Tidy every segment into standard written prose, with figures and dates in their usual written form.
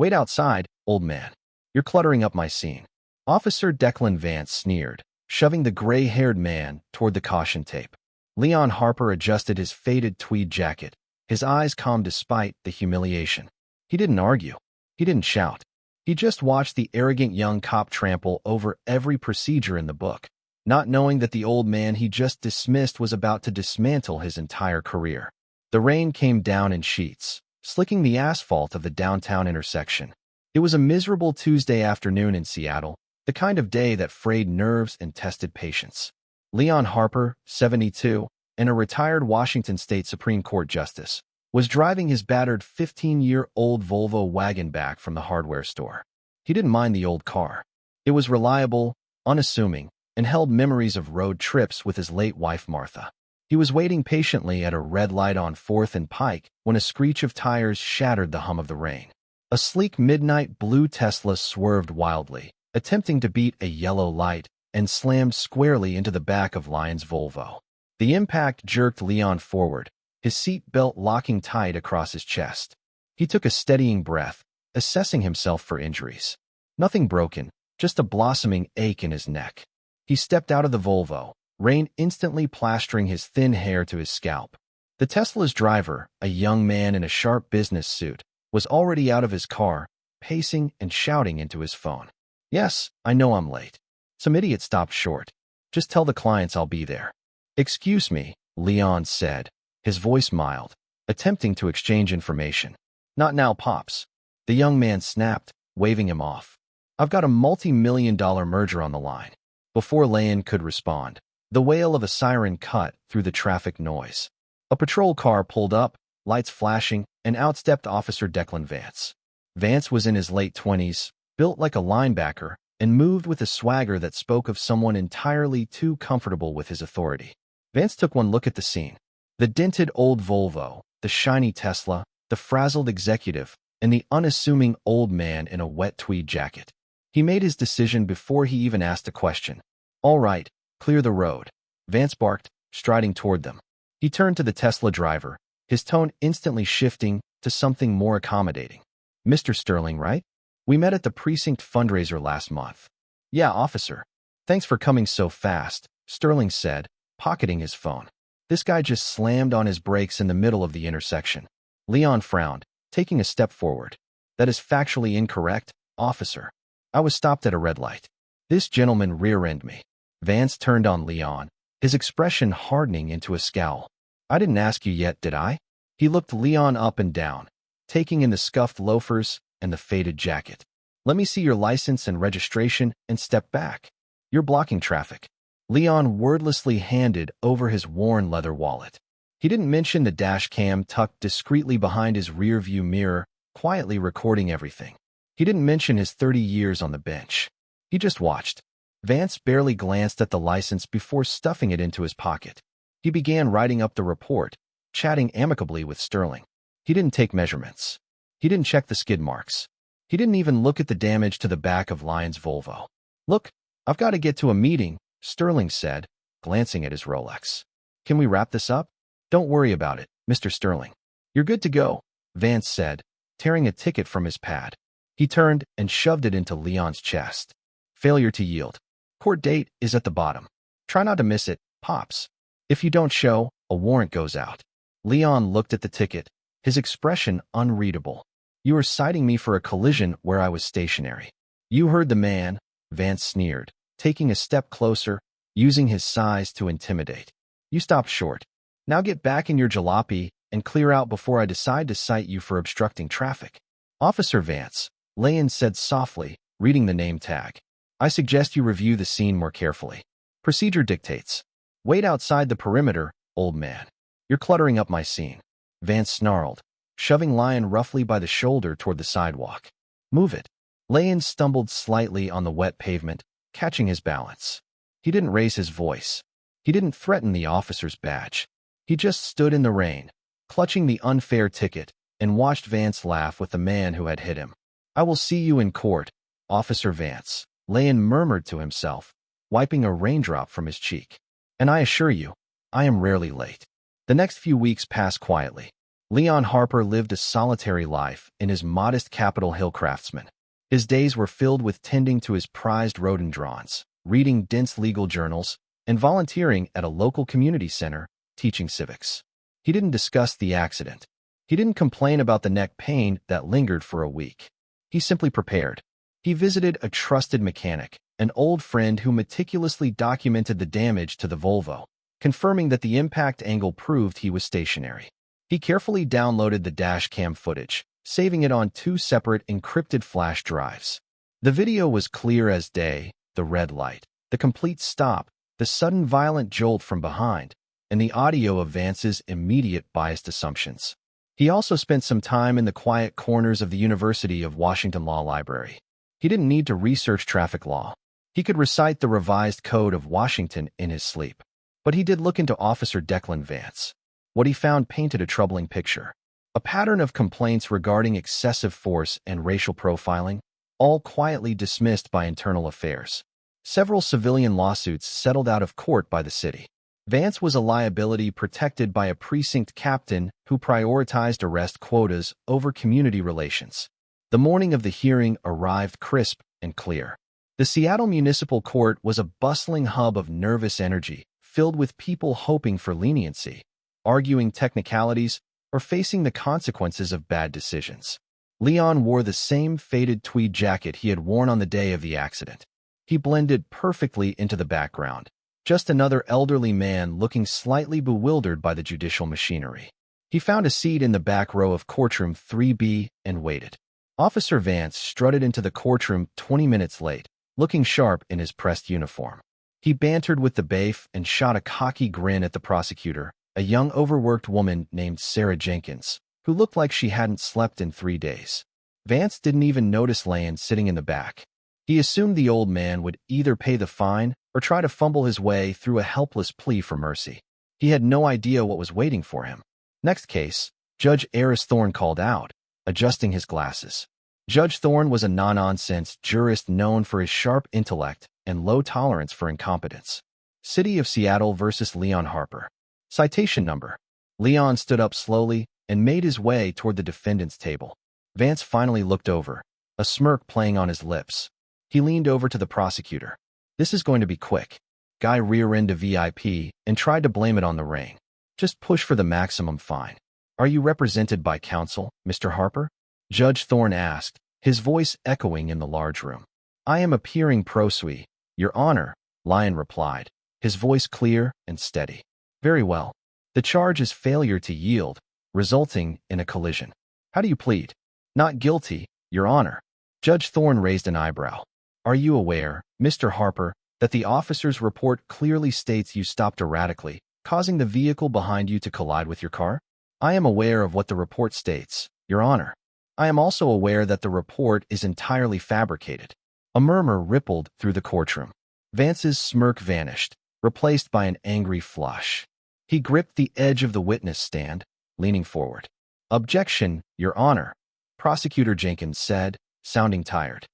Wait outside, old man. You're cluttering up my scene. Officer Declan Vance sneered, shoving the gray-haired man toward the caution tape. Leon Harper adjusted his faded tweed jacket, his eyes calm despite the humiliation. He didn't argue. He didn't shout. He just watched the arrogant young cop trample over every procedure in the book, not knowing that the old man he just dismissed was about to dismantle his entire career. The rain came down in sheets, slicking the asphalt of the downtown intersection. It was a miserable Tuesday afternoon in Seattle, the kind of day that frayed nerves and tested patience. Leon Harper, 72, and a retired Washington State Supreme Court justice, was driving his battered 15-year-old Volvo wagon back from the hardware store. He didn't mind the old car. It was reliable, unassuming, and held memories of road trips with his late wife Martha. He was waiting patiently at a red light on 4th and Pike when a screech of tires shattered the hum of the rain. A sleek midnight blue Tesla swerved wildly, attempting to beat a yellow light, and slammed squarely into the back of Lyon's Volvo. The impact jerked Leon forward, his seat belt locking tight across his chest. He took a steadying breath, assessing himself for injuries. Nothing broken, just a blossoming ache in his neck. He stepped out of the Volvo, rain instantly plastering his thin hair to his scalp. The Tesla's driver, a young man in a sharp business suit, was already out of his car, pacing and shouting into his phone. "Yes, I know I'm late." Some idiot stopped short. "Just tell the clients I'll be there." "Excuse me," Leon said, his voice mild, attempting to exchange information. "Not now, Pops." The young man snapped, waving him off. "I've got a multi-million-dollar merger on the line." Before Leon could respond, the wail of a siren cut through the traffic noise. A patrol car pulled up, lights flashing, and out stepped Officer Declan Vance. Vance was in his late 20s, built like a linebacker, and moved with a swagger that spoke of someone entirely too comfortable with his authority. Vance took one look at the scene. The dented old Volvo, the shiny Tesla, the frazzled executive, and the unassuming old man in a wet tweed jacket. He made his decision before he even asked a question. "All right, clear the road," Vance barked, striding toward them. He turned to the Tesla driver, his tone instantly shifting to something more accommodating. "Mr. Sterling, right? We met at the precinct fundraiser last month." "Yeah, officer. Thanks for coming so fast," Sterling said, pocketing his phone. This guy just slammed on his brakes in the middle of the intersection. Leon frowned, taking a step forward. "That is factually incorrect, officer. I was stopped at a red light. This gentleman rear-ended me." Vance turned on Leon, his expression hardening into a scowl. "I didn't ask you yet, did I?" He looked Leon up and down, taking in the scuffed loafers and the faded jacket. "Let me see your license and registration and step back. You're blocking traffic." Leon wordlessly handed over his worn leather wallet. He didn't mention the dash cam tucked discreetly behind his rear-view mirror, quietly recording everything. He didn't mention his 30 years on the bench. He just watched. Vance barely glanced at the license before stuffing it into his pocket. He began writing up the report, chatting amicably with Sterling. He didn't take measurements. He didn't check the skid marks. He didn't even look at the damage to the back of Lyon's Volvo. "Look, I've got to get to a meeting," Sterling said, glancing at his Rolex. "Can we wrap this up?" "Don't worry about it, Mr. Sterling. You're good to go," Vance said, tearing a ticket from his pad. He turned and shoved it into Leon's chest. "Failure to yield. Court date is at the bottom. Try not to miss it, Pops. If you don't show, a warrant goes out." Leon looked at the ticket, his expression unreadable. "You are citing me for a collision where I was stationary." "You heard the man," Vance sneered, taking a step closer, using his size to intimidate. "You stopped short. Now get back in your jalopy and clear out before I decide to cite you for obstructing traffic." "Officer Vance," Leon said softly, reading the name tag. "I suggest you review the scene more carefully. Procedure dictates. Wait outside the perimeter, old man. You're cluttering up my scene." Vance snarled, shoving Lyon roughly by the shoulder toward the sidewalk. "Move it." Leon stumbled slightly on the wet pavement, catching his balance. He didn't raise his voice. He didn't threaten the officer's badge. He just stood in the rain, clutching the unfair ticket, and watched Vance laugh with the man who had hit him. "I will see you in court, Officer Vance," Leon murmured to himself, wiping a raindrop from his cheek. "And I assure you, I am rarely late." The next few weeks passed quietly. Leon Harper lived a solitary life in his modest Capitol Hill craftsman. His days were filled with tending to his prized rhododendrons, reading dense legal journals, and volunteering at a local community center, teaching civics. He didn't discuss the accident. He didn't complain about the neck pain that lingered for a week. He simply prepared. He visited a trusted mechanic, an old friend who meticulously documented the damage to the Volvo, confirming that the impact angle proved he was stationary. He carefully downloaded the dash cam footage, saving it on 2 separate encrypted flash drives. The video was clear as day: the red light, the complete stop, the sudden violent jolt from behind, and the audio of Vance's immediate biased assumptions. He also spent some time in the quiet corners of the University of Washington Law Library. He didn't need to research traffic law. He could recite the revised Code of Washington in his sleep. But he did look into Officer Declan Vance. What he found painted a troubling picture. A pattern of complaints regarding excessive force and racial profiling, all quietly dismissed by internal affairs. Several civilian lawsuits settled out of court by the city. Vance was a liability protected by a precinct captain who prioritized arrest quotas over community relations. The morning of the hearing arrived crisp and clear. The Seattle Municipal Court was a bustling hub of nervous energy, filled with people hoping for leniency, arguing technicalities, or facing the consequences of bad decisions. Leon wore the same faded tweed jacket he had worn on the day of the accident. He blended perfectly into the background, just another elderly man looking slightly bewildered by the judicial machinery. He found a seat in the back row of Courtroom 3B and waited. Officer Vance strutted into the courtroom 20 minutes late, looking sharp in his pressed uniform. He bantered with the bailiff and shot a cocky grin at the prosecutor, a young overworked woman named Sarah Jenkins, who looked like she hadn't slept in 3 days. Vance didn't even notice Lane sitting in the back. He assumed the old man would either pay the fine or try to fumble his way through a helpless plea for mercy. He had no idea what was waiting for him. Next case, Judge Eris Thorne called out, adjusting his glasses. Judge Thorne was a no-nonsense jurist known for his sharp intellect and low tolerance for incompetence. City of Seattle versus Leon Harper. Citation number. Leon stood up slowly and made his way toward the defendant's table. Vance finally looked over, a smirk playing on his lips. He leaned over to the prosecutor. This is going to be quick. Guy rear-ended a VIP and tried to blame it on the rain. Just push for the maximum fine. Are you represented by counsel, Mr. Harper? Judge Thorne asked, his voice echoing in the large room. I am appearing pro se, Your Honor, Lyon replied, his voice clear and steady. Very well. The charge is failure to yield, resulting in a collision. How do you plead? Not guilty, Your Honor. Judge Thorne raised an eyebrow. Are you aware, Mr. Harper, that the officer's report clearly states you stopped erratically, causing the vehicle behind you to collide with your car? I am aware of what the report states, Your Honor. I am also aware that the report is entirely fabricated. A murmur rippled through the courtroom. Vance's smirk vanished, replaced by an angry flush. He gripped the edge of the witness stand, leaning forward. Objection, Your Honor, Prosecutor Jenkins said, sounding tired.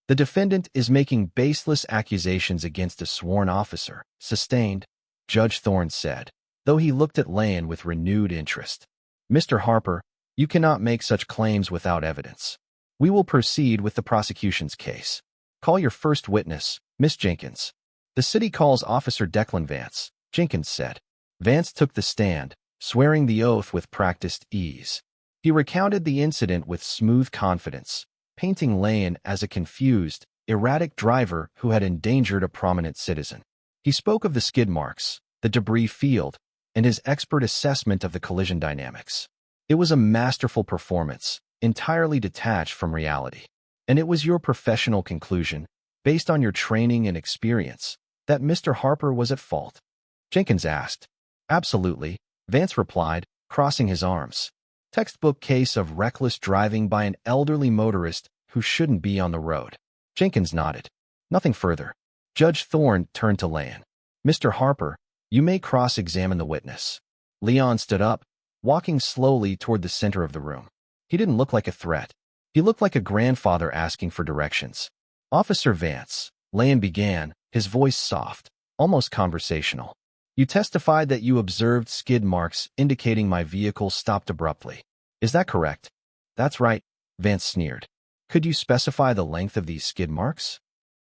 The defendant is making baseless accusations against a sworn officer. Sustained, Judge Thorne said, though he looked at Lane with renewed interest. Mr. Harper, you cannot make such claims without evidence. We will proceed with the prosecution's case. Call your first witness, Miss Jenkins. The city calls Officer Declan Vance, Jenkins said. Vance took the stand, swearing the oath with practiced ease. He recounted the incident with smooth confidence, painting Lane as a confused, erratic driver who had endangered a prominent citizen. He spoke of the skid marks, the debris field, and his expert assessment of the collision dynamics. It was a masterful performance, entirely detached from reality. And it was your professional conclusion, based on your training and experience, that Mr. Harper was at fault? Jenkins asked. Absolutely, Vance replied, crossing his arms. Textbook case of reckless driving by an elderly motorist who shouldn't be on the road. Jenkins nodded. Nothing further. Judge Thorne turned to Lane. Mr. Harper, you may cross-examine the witness. Leon stood up, walking slowly toward the center of the room. He didn't look like a threat. He looked like a grandfather asking for directions. Officer Vance, Lane began, his voice soft, almost conversational. You testified that you observed skid marks indicating my vehicle stopped abruptly. Is that correct? That's right, Vance sneered. Could you specify the length of these skid marks?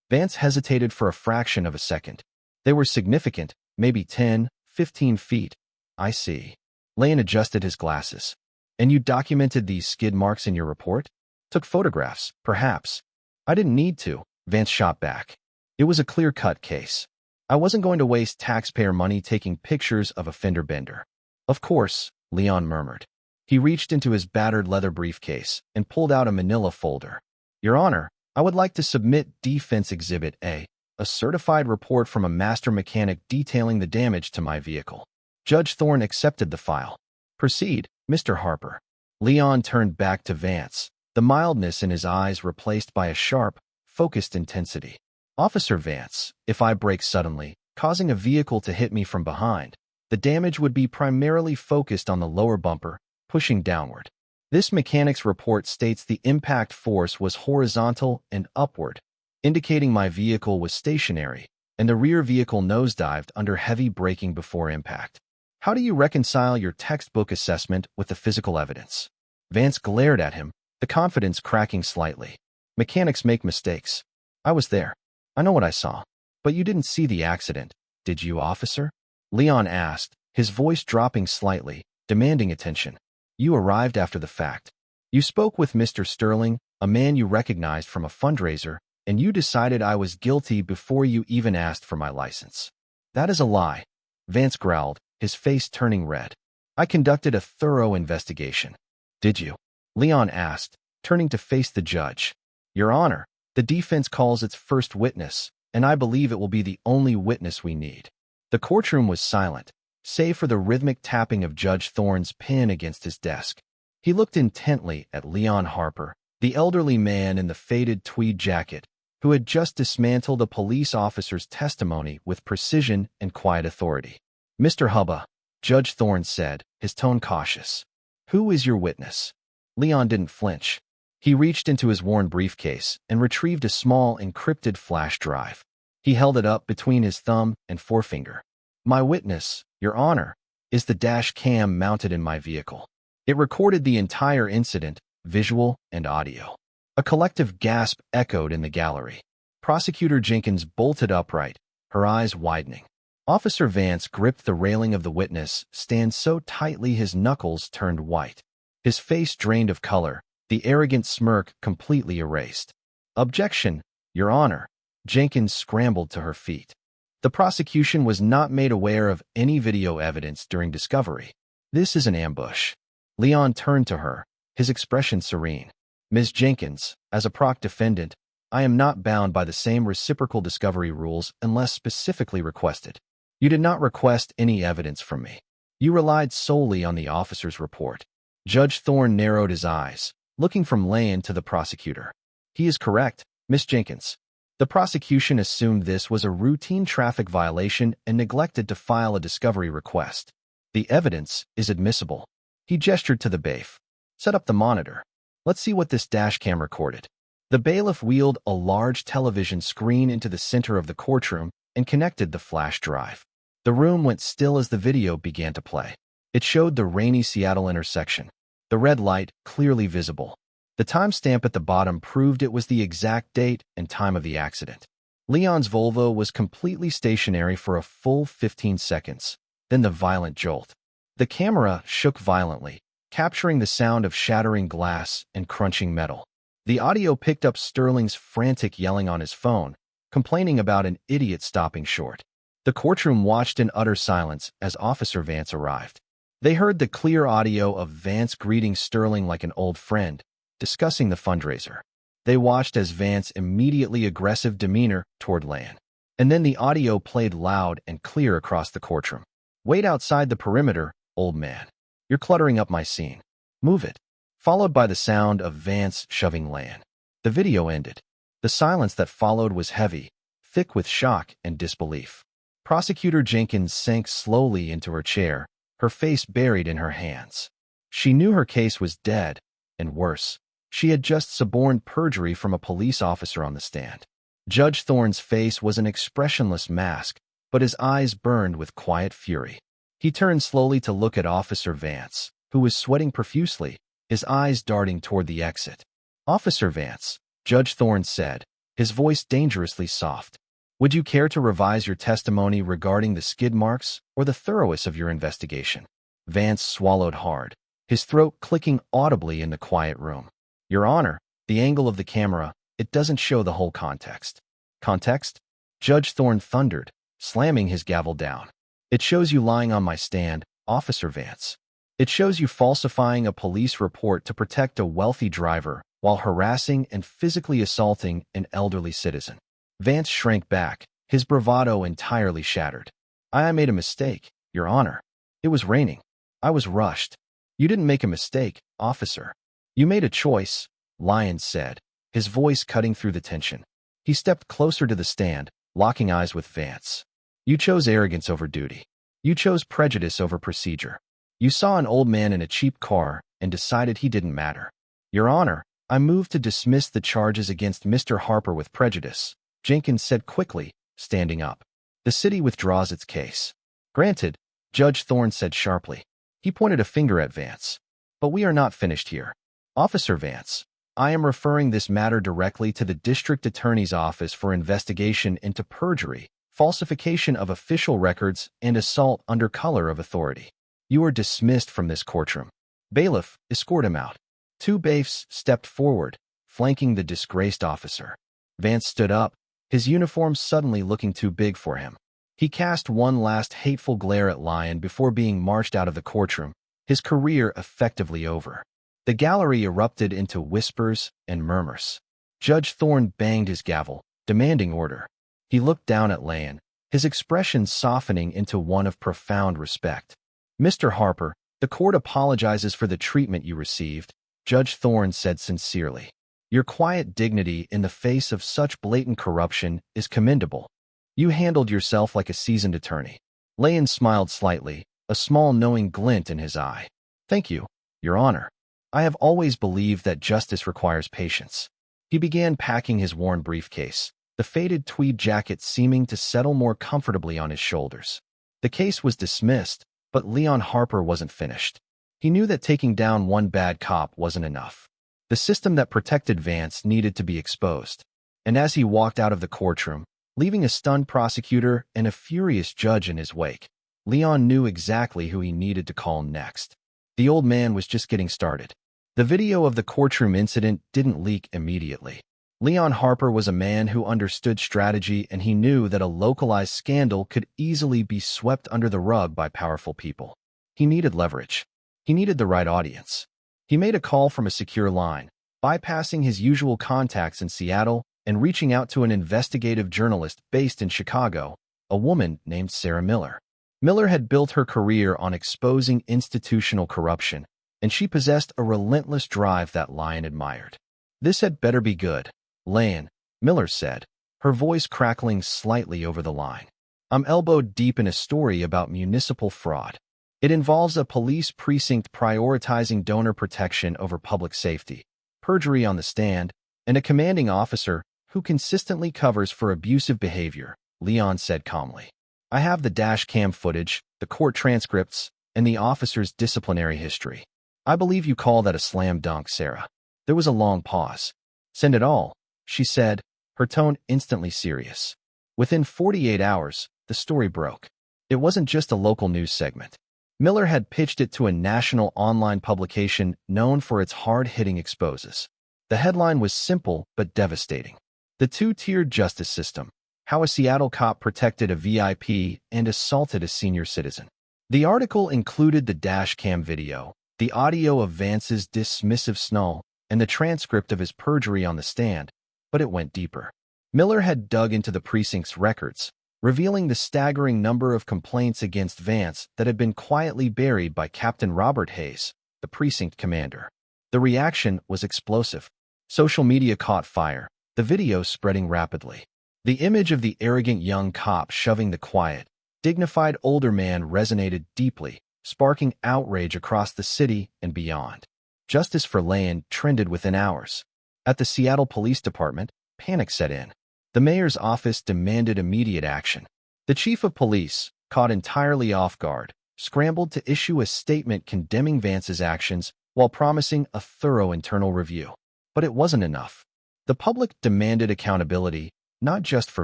Vance hesitated for a fraction of a second. They were significant, maybe 10, 15 feet. I see. Lane adjusted his glasses. And you documented these skid marks in your report? Took photographs, perhaps. I didn't need to, Vance shot back. It was a clear-cut case. I wasn't going to waste taxpayer money taking pictures of a fender bender. Of course, Leon murmured. He reached into his battered leather briefcase and pulled out a manila folder. Your Honor, I would like to submit Defense Exhibit A, a certified report from a master mechanic detailing the damage to my vehicle. Judge Thorne accepted the file. Proceed, Mr. Harper. Leon turned back to Vance, the mildness in his eyes replaced by a sharp, focused intensity. Officer Vance, if I brake suddenly, causing a vehicle to hit me from behind, the damage would be primarily focused on the lower bumper, pushing downward. This mechanic's report states the impact force was horizontal and upward, indicating my vehicle was stationary, and the rear vehicle nosedived under heavy braking before impact. How do you reconcile your textbook assessment with the physical evidence? Vance glared at him, the confidence cracking slightly. Mechanics make mistakes. I was there. I know what I saw. But you didn't see the accident, did you, officer? Leon asked, his voice dropping slightly, demanding attention. You arrived after the fact. You spoke with Mr. Sterling, a man you recognized from a fundraiser, and you decided I was guilty before you even asked for my license. That is a lie, Vance growled, his face turning red. I conducted a thorough investigation. Did you? Leon asked, turning to face the judge. Your Honor, the defense calls its first witness, and I believe it will be the only witness we need. The courtroom was silent, save for the rhythmic tapping of Judge Thorne's pen against his desk. He looked intently at Leon Harper, the elderly man in the faded tweed jacket, who had just dismantled a police officer's testimony with precision and quiet authority. Mr. Hubba, Judge Thorne said, his tone cautious. Who is your witness? Leon didn't flinch. He reached into his worn briefcase and retrieved a small encrypted flash drive. He held it up between his thumb and forefinger. My witness, Your Honor, is the dash cam mounted in my vehicle. It recorded the entire incident, visual and audio. A collective gasp echoed in the gallery. Prosecutor Jenkins bolted upright, her eyes widening. Officer Vance gripped the railing of the witness stand so tightly his knuckles turned white. His face drained of color, the arrogant smirk completely erased. Objection, Your Honor. Jenkins scrambled to her feet. The prosecution was not made aware of any video evidence during discovery. This is an ambush. Leon turned to her, his expression serene. Ms. Jenkins, as a proc defendant, I am not bound by the same reciprocal discovery rules unless specifically requested. You did not request any evidence from me. You relied solely on the officer's report. Judge Thorne narrowed his eyes, looking from Lane to the prosecutor. He is correct, Miss Jenkins. The prosecution assumed this was a routine traffic violation and neglected to file a discovery request. The evidence is admissible. He gestured to the bailiff. Set up the monitor. Let's see what this dash cam recorded. The bailiff wheeled a large television screen into the center of the courtroom and connected the flash drive. The room went still as the video began to play. It showed the rainy Seattle intersection, the red light clearly visible. The timestamp at the bottom proved it was the exact date and time of the accident. Leon's Volvo was completely stationary for a full 15 seconds, then the violent jolt. The camera shook violently, capturing the sound of shattering glass and crunching metal. The audio picked up Sterling's frantic yelling on his phone, complaining about an idiot stopping short. The courtroom watched in utter silence as Officer Vance arrived. They heard the clear audio of Vance greeting Sterling like an old friend, discussing the fundraiser. They watched as Vance's immediately aggressive demeanor toward Lane. And then the audio played loud and clear across the courtroom. Wait outside the perimeter, old man. You're cluttering up my scene. Move it. Followed by the sound of Vance shoving Lane. The video ended. The silence that followed was heavy, thick with shock and disbelief. Prosecutor Jenkins sank slowly into her chair, her face buried in her hands. She knew her case was dead, and worse, she had just suborned perjury from a police officer on the stand. Judge Thorne's face was an expressionless mask, but his eyes burned with quiet fury. He turned slowly to look at Officer Vance, who was sweating profusely, his eyes darting toward the exit. "Officer Vance," Judge Thorne said, his voice dangerously soft. "Would you care to revise your testimony regarding the skid marks or the thoroughness of your investigation?" Vance swallowed hard, his throat clicking audibly in the quiet room. "Your Honor, the angle of the camera, it doesn't show the whole context." "Context?" Judge Thorne thundered, slamming his gavel down. "It shows you lying on my stand, Officer Vance. It shows you falsifying a police report to protect a wealthy driver while harassing and physically assaulting an elderly citizen." Vance shrank back, his bravado entirely shattered. I made a mistake, Your Honor. It was raining. I was rushed." "You didn't make a mistake, officer. You made a choice," Lyons said, his voice cutting through the tension. He stepped closer to the stand, locking eyes with Vance. "You chose arrogance over duty. You chose prejudice over procedure. You saw an old man in a cheap car and decided he didn't matter." "Your Honor, I move to dismiss the charges against Mr. Harper with prejudice," Jenkins said quickly, standing up. "The city withdraws its case." "Granted," Judge Thorne said sharply. He pointed a finger at Vance. "But we are not finished here. Officer Vance, I am referring this matter directly to the District Attorney's Office for investigation into perjury, falsification of official records, and assault under color of authority. You are dismissed from this courtroom." "Bailiff, escort him out." Two bailiffs stepped forward, flanking the disgraced officer. Vance stood up, his uniform suddenly looking too big for him. He cast one last hateful glare at Lyon before being marched out of the courtroom, his career effectively over. The gallery erupted into whispers and murmurs. Judge Thorne banged his gavel, demanding order. He looked down at Lyon, his expression softening into one of profound respect. "Mr. Harper, the court apologizes for the treatment you received," Judge Thorne said sincerely. "Your quiet dignity in the face of such blatant corruption is commendable. You handled yourself like a seasoned attorney." Lyon smiled slightly, a small knowing glint in his eye. "Thank you, Your Honor. I have always believed that justice requires patience." He began packing his worn briefcase, the faded tweed jacket seeming to settle more comfortably on his shoulders. The case was dismissed, but Leon Harper wasn't finished. He knew that taking down one bad cop wasn't enough. The system that protected Vance needed to be exposed. And as he walked out of the courtroom, leaving a stunned prosecutor and a furious judge in his wake, Leon knew exactly who he needed to call next. The old man was just getting started. The video of the courtroom incident didn't leak immediately. Leon Harper was a man who understood strategy, and he knew that a localized scandal could easily be swept under the rug by powerful people. He needed leverage. He needed the right audience. He made a call from a secure line, bypassing his usual contacts in Seattle and reaching out to an investigative journalist based in Chicago, a woman named Sarah Miller. Miller had built her career on exposing institutional corruption, and she possessed a relentless drive that Lyon admired. "This had better be good, Lyon," Miller said, her voice crackling slightly over the line. "I'm elbowed deep in a story about municipal fraud. It involves a police precinct prioritizing donor protection over public safety, perjury on the stand, and a commanding officer who consistently covers for abusive behavior," Leon said calmly. "I have the dash cam footage, the court transcripts, and the officer's disciplinary history. I believe you call that a slam dunk, Sarah." There was a long pause. "Send it all," she said, her tone instantly serious. Within 48 hours, the story broke. It wasn't just a local news segment. Miller had pitched it to a national online publication known for its hard-hitting exposes. The headline was simple but devastating. "The two-tiered justice system: how a Seattle cop protected a VIP and assaulted a senior citizen." The article included the dash cam video, the audio of Vance's dismissive snarl, and the transcript of his perjury on the stand, but it went deeper. Miller had dug into the precinct's records, revealing the staggering number of complaints against Vance that had been quietly buried by Captain Robert Hayes, the precinct commander. The reaction was explosive. Social media caught fire, the video spreading rapidly. The image of the arrogant young cop shoving the quiet, dignified older man resonated deeply, sparking outrage across the city and beyond. Justice for Lyon trended within hours. At the Seattle Police Department, panic set in. The mayor's office demanded immediate action. The chief of police, caught entirely off guard, scrambled to issue a statement condemning Vance's actions while promising a thorough internal review. But it wasn't enough. The public demanded accountability, not just for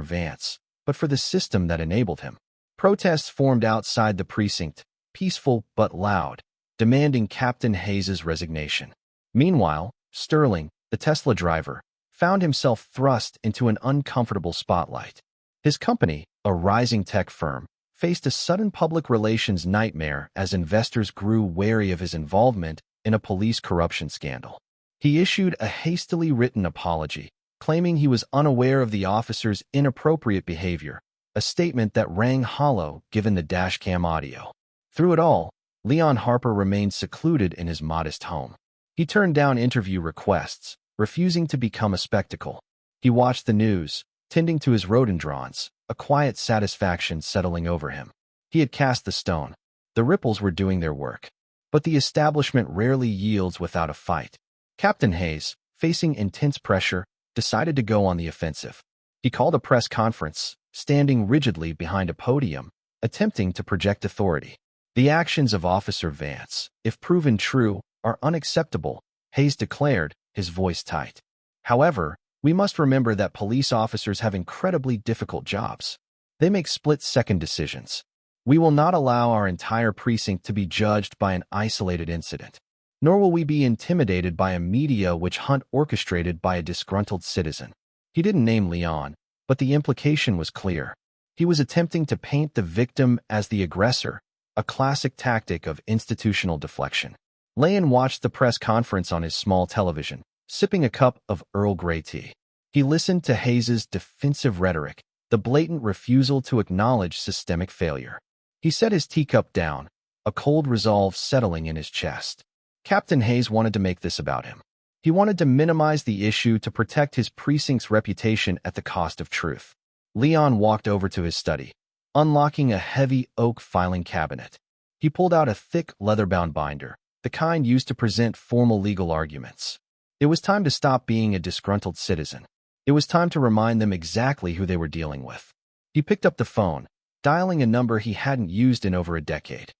Vance, but for the system that enabled him. Protests formed outside the precinct, peaceful but loud, demanding Captain Hayes' resignation. Meanwhile, Sterling, the Tesla driver, found himself thrust into an uncomfortable spotlight. His company, a rising tech firm, faced a sudden public relations nightmare as investors grew wary of his involvement in a police corruption scandal. He issued a hastily written apology, claiming he was unaware of the officer's inappropriate behavior, a statement that rang hollow given the dashcam audio. Through it all, Leon Harper remained secluded in his modest home. He turned down interview requests, refusing to become a spectacle. He watched the news, tending to his rhododendrons, a quiet satisfaction settling over him. He had cast the stone. The ripples were doing their work. But the establishment rarely yields without a fight. Captain Hayes, facing intense pressure, decided to go on the offensive. He called a press conference, standing rigidly behind a podium, attempting to project authority. The actions of Officer Vance, if proven true, are unacceptable, Hayes declared, his voice tight. However, we must remember that police officers have incredibly difficult jobs. They make split-second decisions. We will not allow our entire precinct to be judged by an isolated incident. Nor will we be intimidated by a media which hunt orchestrated by a disgruntled citizen. He didn't name Leon, but the implication was clear. He was attempting to paint the victim as the aggressor, a classic tactic of institutional deflection. Leon watched the press conference on his small television, sipping a cup of Earl Grey tea. He listened to Hayes' defensive rhetoric, the blatant refusal to acknowledge systemic failure. He set his teacup down, a cold resolve settling in his chest. Captain Hayes wanted to make this about him. He wanted to minimize the issue to protect his precinct's reputation at the cost of truth. Leon walked over to his study, unlocking a heavy oak filing cabinet. He pulled out a thick leather-bound binder, the kind used to present formal legal arguments. It was time to stop being a disgruntled citizen. It was time to remind them exactly who they were dealing with. He picked up the phone, dialing a number he hadn't used in over a decade.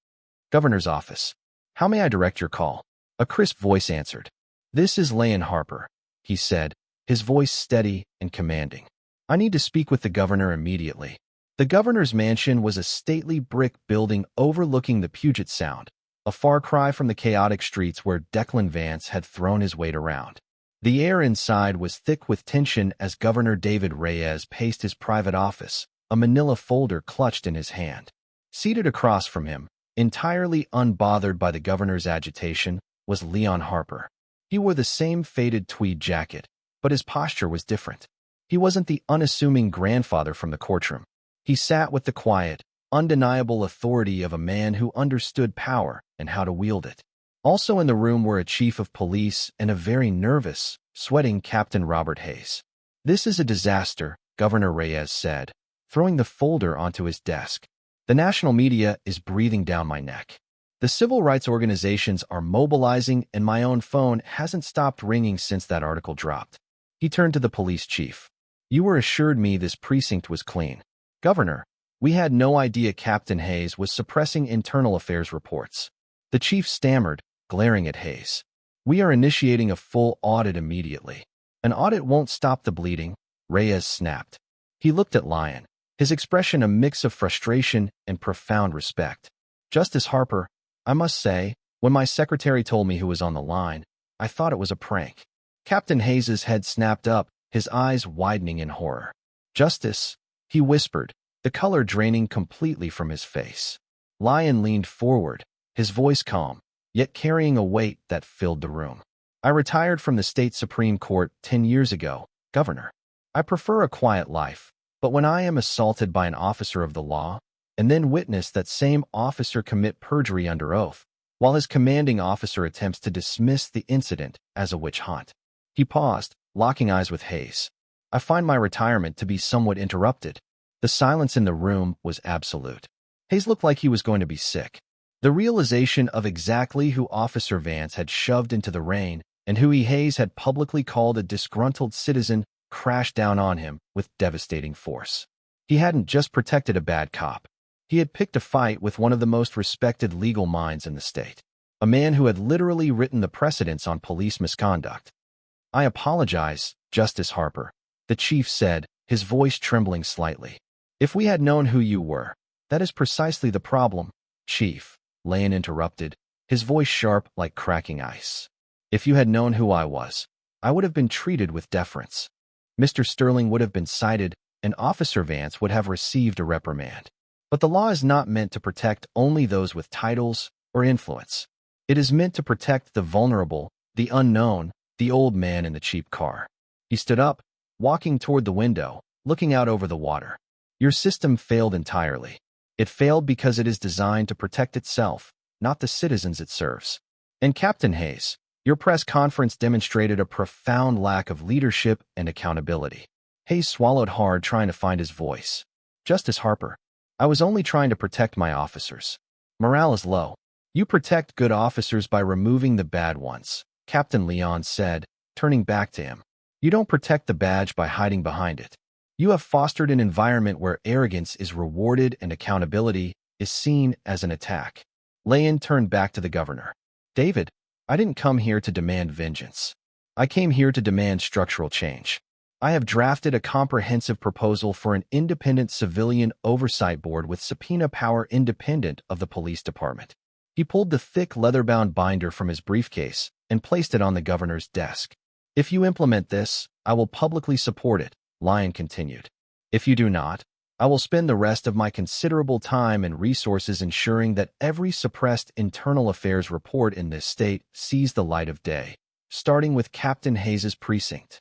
Governor's office. How may I direct your call? A crisp voice answered. This is Leon Harper, he said, his voice steady and commanding. I need to speak with the governor immediately. The governor's mansion was a stately brick building overlooking the Puget Sound, a far cry from the chaotic streets where Declan Vance had thrown his weight around. The air inside was thick with tension as Governor David Reyes paced his private office, a manila folder clutched in his hand. Seated across from him, entirely unbothered by the governor's agitation, was Leon Harper. He wore the same faded tweed jacket, but his posture was different. He wasn't the unassuming grandfather from the courtroom. He sat with the quiet, undeniable authority of a man who understood power and how to wield it. Also in the room were a chief of police and a very nervous, sweating Captain Robert Hayes. This is a disaster, Governor Reyes said, throwing the folder onto his desk. The national media is breathing down my neck. The civil rights organizations are mobilizing and my own phone hasn't stopped ringing since that article dropped. He turned to the police chief. You were assured me this precinct was clean. Governor, we had no idea Captain Hayes was suppressing internal affairs reports. The chief stammered, glaring at Hayes. We are initiating a full audit immediately. An audit won't stop the bleeding, Reyes snapped. He looked at Lyon, his expression a mix of frustration and profound respect. Justice Harper, I must say, when my secretary told me who was on the line, I thought it was a prank. Captain Hayes' head snapped up, his eyes widening in horror. Justice, he whispered, the color draining completely from his face. Lyon leaned forward, his voice calm, yet carrying a weight that filled the room. I retired from the state Supreme Court 10 years ago, Governor. I prefer a quiet life, but when I am assaulted by an officer of the law, and then witness that same officer commit perjury under oath, while his commanding officer attempts to dismiss the incident as a witch hunt. He paused, locking eyes with Hayes. I find my retirement to be somewhat interrupted. The silence in the room was absolute. Hayes looked like he was going to be sick. The realization of exactly who Officer Vance had shoved into the rain and who Hayes had publicly called a disgruntled citizen crashed down on him with devastating force. He hadn't just protected a bad cop. He had picked a fight with one of the most respected legal minds in the state. a man who had literally written the precedents on police misconduct. "I apologize, Justice Harper," the chief said, his voice trembling slightly. "If we had known who you were." "That is precisely the problem, Chief," Lane interrupted, his voice sharp like cracking ice. "If you had known who I was, I would have been treated with deference. Mr. Sterling would have been cited, and Officer Vance would have received a reprimand. But the law is not meant to protect only those with titles or influence. It is meant to protect the vulnerable, the unknown, the old man in the cheap car." He stood up, walking toward the window, looking out over the water. "Your system failed entirely. It failed because it is designed to protect itself, not the citizens it serves. And Captain Hayes, your press conference demonstrated a profound lack of leadership and accountability." Hayes swallowed hard, trying to find his voice. "Justice Harper, I was only trying to protect my officers. Morale is low." "You protect good officers by removing the bad ones," Captain Leon said, turning back to him. "You don't protect the badge by hiding behind it. You have fostered an environment where arrogance is rewarded and accountability is seen as an attack." Lane turned back to the governor. "David, I didn't come here to demand vengeance. I came here to demand structural change. I have drafted a comprehensive proposal for an independent civilian oversight board with subpoena power independent of the police department." He pulled the thick leather-bound binder from his briefcase and placed it on the governor's desk. "If you implement this, I will publicly support it," Lyon continued. "If you do not, I will spend the rest of my considerable time and resources ensuring that every suppressed internal affairs report in this state sees the light of day, starting with Captain Hayes's precinct."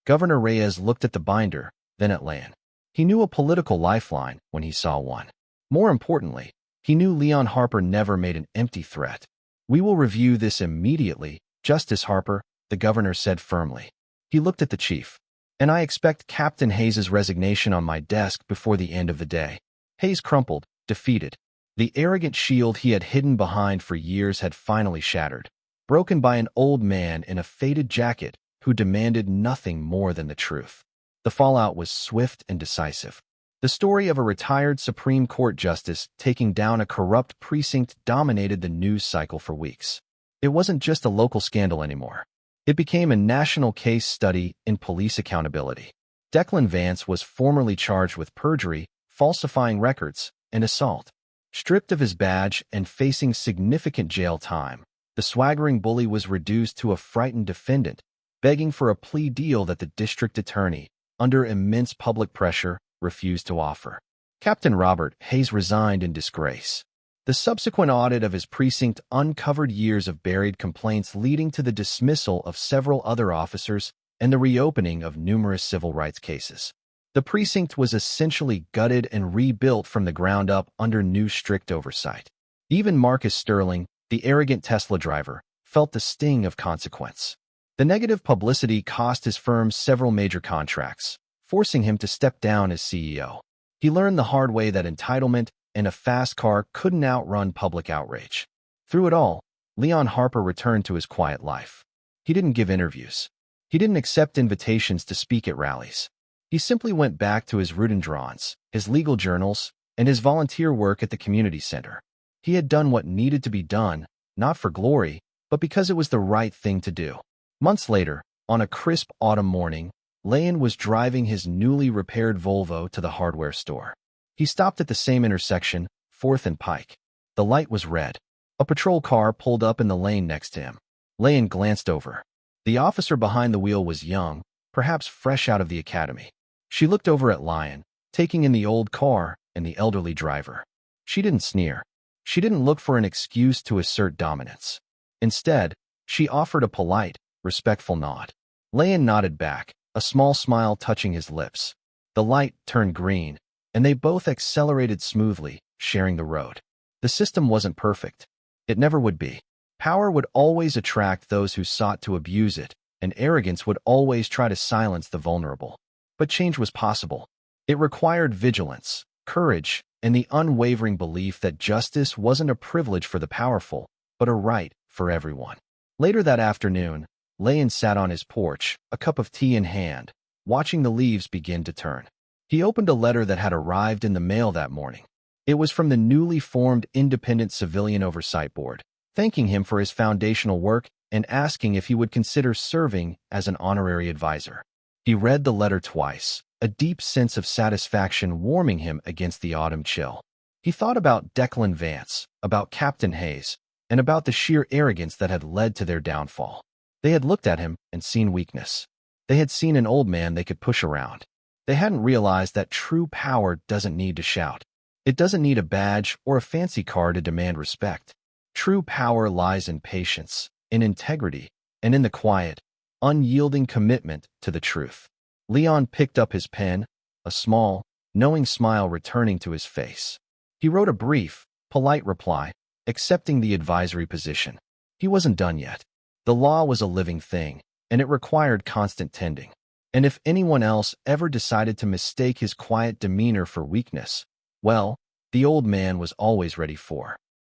Governor Reyes looked at the binder, then at Lane. He knew a political lifeline when he saw one. More importantly, he knew Leon Harper never made an empty threat. "We will review this immediately, Justice Harper," the governor said firmly. He looked at the chief. "And I expect Captain Hayes's resignation on my desk before the end of the day." Hayes crumpled, defeated. The arrogant shield he had hidden behind for years had finally shattered, broken by an old man in a faded jacket who demanded nothing more than the truth. The fallout was swift and decisive. The story of a retired Supreme Court justice taking down a corrupt precinct dominated the news cycle for weeks. It wasn't just a local scandal anymore. It became a national case study in police accountability. Declan Vance was formerly charged with perjury, falsifying records, and assault. Stripped of his badge and facing significant jail time, the swaggering bully was reduced to a frightened defendant, begging for a plea deal that the district attorney, under immense public pressure, refused to offer. Captain Robert Hayes resigned in disgrace. The subsequent audit of his precinct uncovered years of buried complaints leading to the dismissal of several other officers and the reopening of numerous civil rights cases. The precinct was essentially gutted and rebuilt from the ground up under new strict oversight. Even Marcus Sterling, the arrogant Tesla driver, felt the sting of consequence. The negative publicity cost his firm several major contracts, forcing him to step down as CEO. He learned the hard way that entitlement and a fast car couldn't outrun public outrage. Through it all, Leon Harper returned to his quiet life. He didn't give interviews. He didn't accept invitations to speak at rallies. He simply went back to his rhododendrons, his legal journals, and his volunteer work at the community center. He had done what needed to be done, not for glory, but because it was the right thing to do. Months later, on a crisp autumn morning, Lane was driving his newly repaired Volvo to the hardware store. He stopped at the same intersection, 4th and Pike. The light was red. A patrol car pulled up in the lane next to him. Lane glanced over. The officer behind the wheel was young, perhaps fresh out of the academy. She looked over at Lyon, taking in the old car and the elderly driver. She didn't sneer. She didn't look for an excuse to assert dominance. Instead, she offered a polite, respectful nod. Lane nodded back, a small smile touching his lips. The light turned green, and they both accelerated smoothly, sharing the road. The system wasn't perfect. It never would be. Power would always attract those who sought to abuse it, and arrogance would always try to silence the vulnerable. But change was possible. It required vigilance, courage, and the unwavering belief that justice wasn't a privilege for the powerful, but a right for everyone. Later that afternoon, Lane sat on his porch, a cup of tea in hand, watching the leaves begin to turn. He opened a letter that had arrived in the mail that morning. It was from the newly formed Independent Civilian Oversight Board, thanking him for his foundational work and asking if he would consider serving as an honorary advisor. He read the letter twice, a deep sense of satisfaction warming him against the autumn chill. He thought about Declan Vance, about Captain Hayes, and about the sheer arrogance that had led to their downfall. They had looked at him and seen weakness. They had seen an old man they could push around. They hadn't realized that true power doesn't need to shout. It doesn't need a badge or a fancy car to demand respect. True power lies in patience, in integrity, and in the quiet, unyielding commitment to the truth. Leon picked up his pen, a small, knowing smile returning to his face. He wrote a brief, polite reply, accepting the advisory position. He wasn't done yet. The law was a living thing, and it required constant tending. And if anyone else ever decided to mistake his quiet demeanor for weakness, well, the old man was always ready for